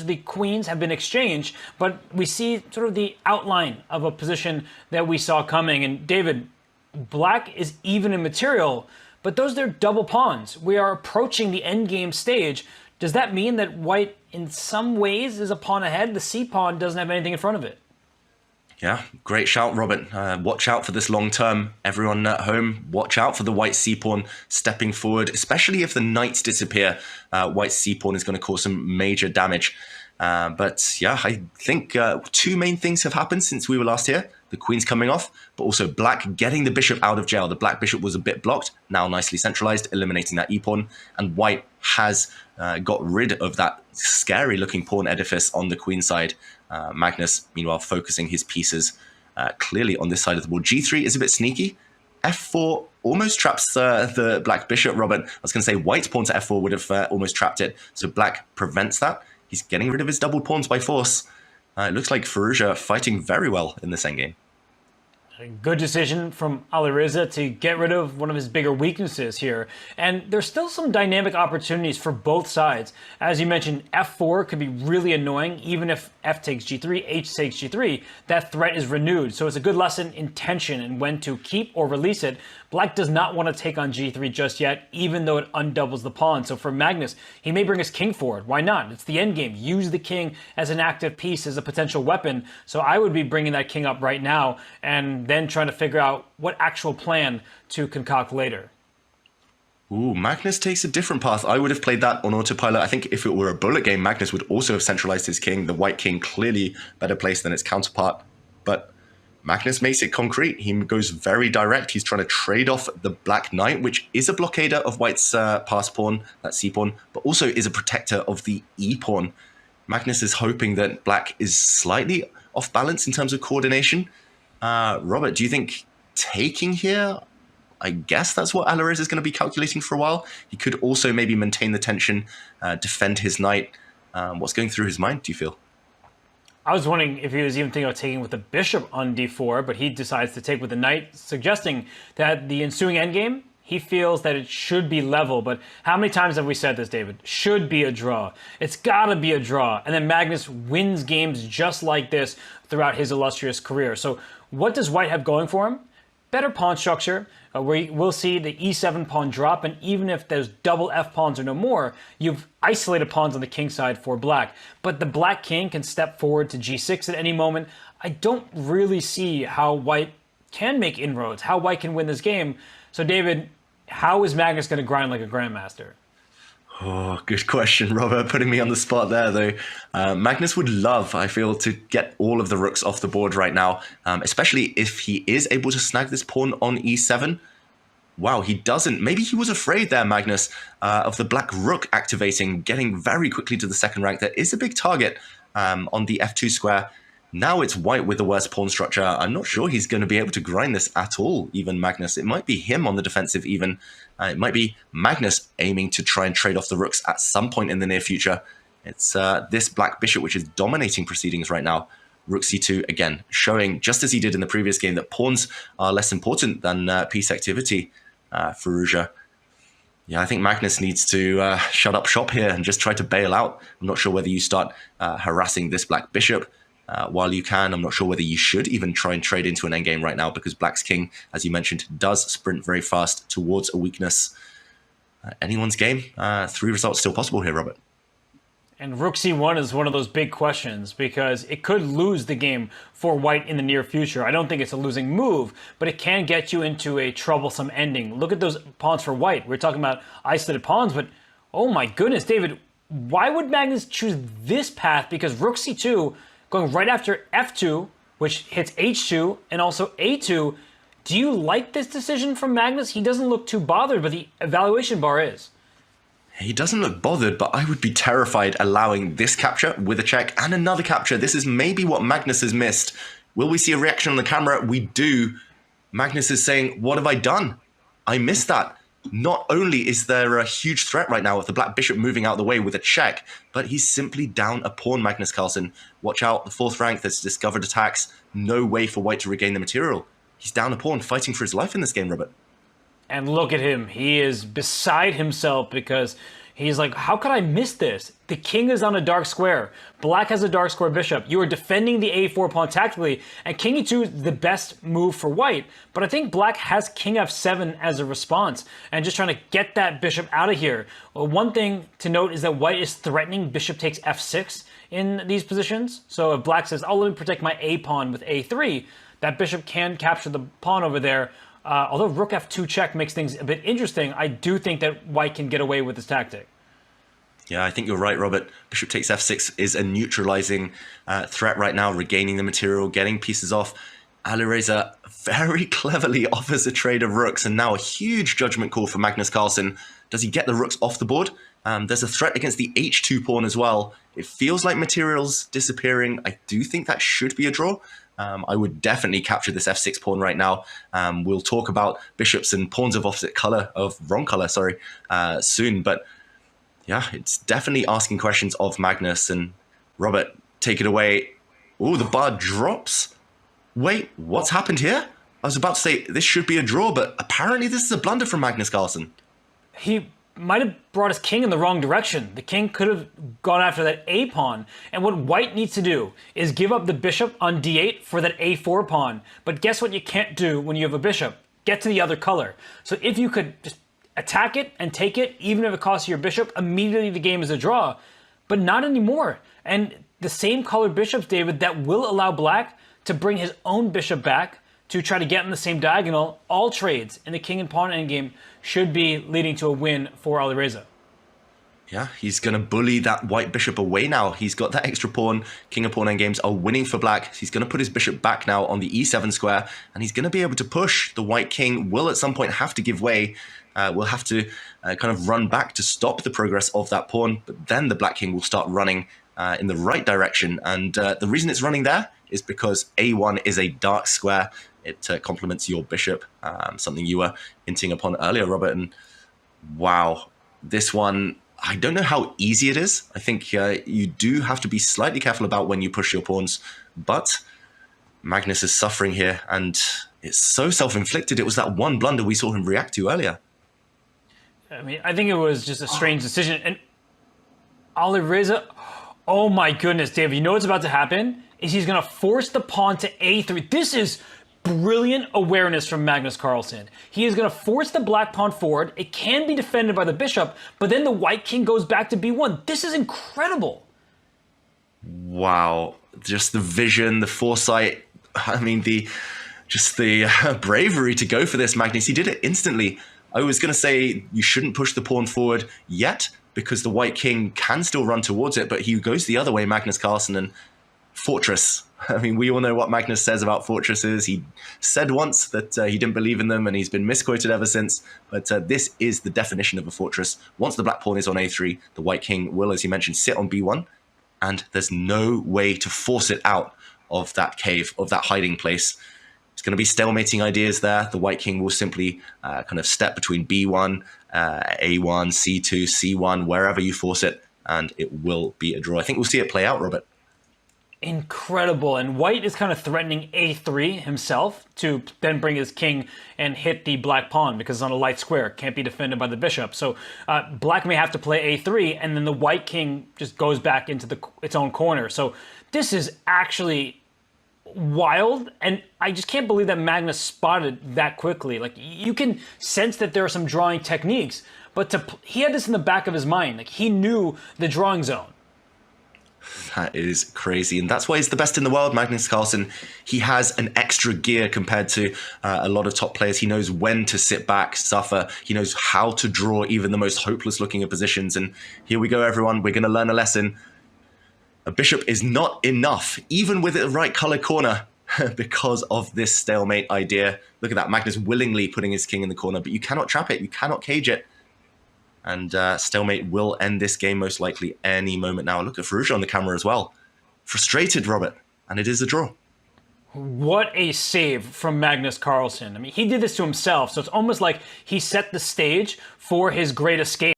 of the queens have been exchanged, but we see sort of the outline of a position that we saw coming. And David, black is even in material, but those are double pawns. We are approaching the endgame stage. Does that mean that white, in some ways, is a pawn ahead? The c pawn doesn't have anything in front of it. Yeah, great shout, Robert. Watch out for this long term. Everyone at home, watch out for the white c-pawn stepping forward, especially if the knights disappear. White c-pawn is going to cause some major damage. But yeah, I think two main things have happened since we were last here. The queen's coming off, but also black getting the bishop out of jail. The black bishop was a bit blocked, now nicely centralized, eliminating that e-pawn. And white has got rid of that scary looking pawn edifice on the queen side. Magnus, meanwhile, focusing his pieces clearly on this side of the board. G3 is a bit sneaky. F4 almost traps the black bishop, Robert. I was going to say white pawn to F4 would have almost trapped it. So black prevents that. He's getting rid of his double pawns by force. It looks like Firouzja fighting very well in this endgame. A good decision from Alireza to get rid of one of his bigger weaknesses here. And there's still some dynamic opportunities for both sides. As you mentioned, f4 could be really annoying. Even if f takes g3, h takes g3, that threat is renewed. So it's a good lesson in tension and when to keep or release it. Black does not want to take on g3 just yet, even though it undoubles the pawn. So for Magnus, he may bring his king forward. Why not? It's the endgame. Use the king as an active piece, as a potential weapon. So I would be bringing that king up right now and then trying to figure out what actual plan to concoct later. Ooh, Magnus takes a different path. I would have played that on autopilot. I think if it were a bullet game, Magnus would also have centralized his king. The white king clearly better placed than its counterpart. But Magnus makes it concrete. He goes very direct. He's trying to trade off the black knight, which is a blockader of white's pass pawn, that c-pawn, but also is a protector of the e-pawn. Magnus is hoping that black is slightly off balance in terms of coordination. Robert, do you think taking here? I guess that's what Alireza is going to be calculating for a while. He could also maybe maintain the tension, defend his knight. What's going through his mind, do you feel? I was wondering if he was even thinking of taking with the bishop on d4, but he decides to take with the knight, suggesting that the ensuing endgame, he feels that it should be level. But how many times have we said this, David? Should be a draw. It's got to be a draw. And then Magnus wins games just like this throughout his illustrious career. So what does white have going for him? Better pawn structure, where we'll see the e7 pawn drop, and even if those double f pawns are no more, you've isolated pawns on the king side for black. But the black king can step forward to g6 at any moment. I don't really see how white can make inroads, how white can win this game. So David, how is Magnus going to grind like a grandmaster? Oh, good question, Robert. Putting me on the spot there, though. Magnus would love, I feel, to get all of the rooks off the board right now, especially if he is able to snag this pawn on e7. Wow, he doesn't. Maybe he was afraid there, Magnus, of the black rook activating, getting very quickly to the second rank. There is a big target on the f2 square. Now it's white with the worst pawn structure. I'm not sure he's going to be able to grind this at all, even Magnus. It might be him on the defensive even. It might be Magnus aiming to try and trade off the rooks at some point in the near future. It's this black bishop which is dominating proceedings right now. Rook c2, again, showing, just as he did in the previous game, that pawns are less important than piece activity. Firouzja. Yeah, I think Magnus needs to shut up shop here and just try to bail out. I'm not sure whether you start harassing this black bishop while you can. I'm not sure whether you should even try and trade into an endgame right now, because black's king, as you mentioned, does sprint very fast towards a weakness. Anyone's game. 3 results still possible here, Robert. And rook c1 is one of those big questions, because it could lose the game for white in the near future. I don't think it's a losing move, but it can get you into a troublesome ending. Look at those pawns for white. We're talking about isolated pawns, but oh my goodness, David, why would Magnus choose this path? Because rook c2, going right after f2, which hits h2, and also a2, do you like this decision from Magnus? He doesn't look too bothered, but the evaluation bar is. He doesn't look bothered, but I would be terrified allowing this capture with a check and another capture. This is maybe what Magnus has missed. Will we see a reaction on the camera? We do. Magnus is saying, what have I done? I missed that. Not only is there a huge threat right now with the black bishop moving out of the way with a check, but he's simply down a pawn, Magnus Carlsen. Watch out, the 4th rank, there's discovered attacks. No way for white to regain the material. He's down a pawn, fighting for his life in this game, Robert. And look at him. He is beside himself because He's like, how could I miss this? The king is on a dark square. Black has a dark square bishop. You are defending the a4 pawn tactically, and king e2 is the best move for white. But I think black has king f7 as a response, and just trying to get that bishop out of here. Well, one thing to note is that white is threatening bishop takes f6 in these positions. So if black says, oh, let me protect my a pawn with a3, that bishop can capture the pawn over there. Although rook f2 check makes things a bit interesting, I do think that white can get away with this tactic. Yeah, I think you're right, Robert. Bishop takes f6 is a neutralizing threat right now, regaining the material, getting pieces off. Alireza very cleverly offers a trade of rooks, and now a huge judgment call for Magnus Carlsen. Does he get the rooks off the board? There's a threat against the h2 pawn as well. It feels like material's disappearing. I do think that should be a draw. I would definitely capture this f6 pawn right now. We'll talk about bishops and pawns of opposite color, wrong color, soon. But yeah, it's definitely asking questions of Magnus. And Robert, take it away. Oh, the bar drops. Wait, what's happened here? I was about to say this should be a draw, but apparently this is a blunder from Magnus Carlsen. He might have brought his king in the wrong direction. The king could have gone after that a pawn, and what white needs to do is give up the bishop on d8 for that a4 pawn. But guess what you can't do when you have a bishop? Get to the other color. So if you could just attack it and take it, even if it costs you your bishop, immediately the game is a draw. But not anymore. And the same colored bishops, David, that will allow black to bring his own bishop back to try to get in the same diagonal, all trades in the king and pawn endgame should be leading to a win for Alireza. Yeah, he's going to bully that white bishop away now. He's got that extra pawn. King and pawn endgames are winning for black. He's going to put his bishop back now on the e7 square, and he's going to be able to push. The white king will at some point have to give way. Will have to kind of run back to stop the progress of that pawn, but then the black king will start running in the right direction. And the reason it's running there is because a1 is a dark square. It complements your bishop, something you were hinting upon earlier, Robert. And wow, this one, I don't know how easy it is. I think you do have to be slightly careful about when you push your pawns, but Magnus is suffering here, and it's so self-inflicted. It was that one blunder we saw him react to earlier. I mean, I think it was just a strange decision. And Alireza, oh my goodness, Dave, you know what's about to happen? Is he's going to force the pawn to a3. This is brilliant awareness from Magnus Carlsen. He is going to force the black pawn forward. It can be defended by the bishop, but then the white king goes back to b1. This is incredible. Wow. Just the vision, the foresight. I mean, the bravery to go for this, Magnus. He did it instantly. I was going to say you shouldn't push the pawn forward yet because the white king can still run towards it, but he goes the other way, Magnus Carlsen, and fortress. I mean, we all know what Magnus says about fortresses. He said once that he didn't believe in them, and he's been misquoted ever since. But this is the definition of a fortress. Once the black pawn is on a3, the white king will, as you mentioned, sit on b1, and there's no way to force it out of that cave, of that hiding place. It's going to be stalemating ideas there. The white king will simply kind of step between b1, a1, c2, c1, wherever you force it, and it will be a draw. I think we'll see it play out, Robert. Incredible. And white is kind of threatening a3 himself to then bring his king and hit the black pawn because it's on a light square. Can't be defended by the bishop. So black may have to play a3, and then the white king just goes back into its own corner. So this is actually wild, and I just can't believe that Magnus spotted that quickly. Like, you can sense that there are some drawing techniques, but he had this in the back of his mind. Like, he knew the drawing zone. That is crazy, and that's why he's the best in the world, Magnus Carlsen. He has an extra gear compared to a lot of top players. He knows when to sit back, suffer. He knows how to draw even the most hopeless looking of positions. And here we go, everyone. We're going to learn a lesson. A bishop is not enough, even with the right color corner, because of this stalemate idea. Look at that, Magnus willingly putting his king in the corner, but you cannot trap it. You cannot cage it. And stalemate will end this game most likely any moment now. Look at Firouzja on the camera as well. Frustrated, Robert. And it is a draw. What a save from Magnus Carlsen. I mean, he did this to himself, so it's almost like he set the stage for his great escape.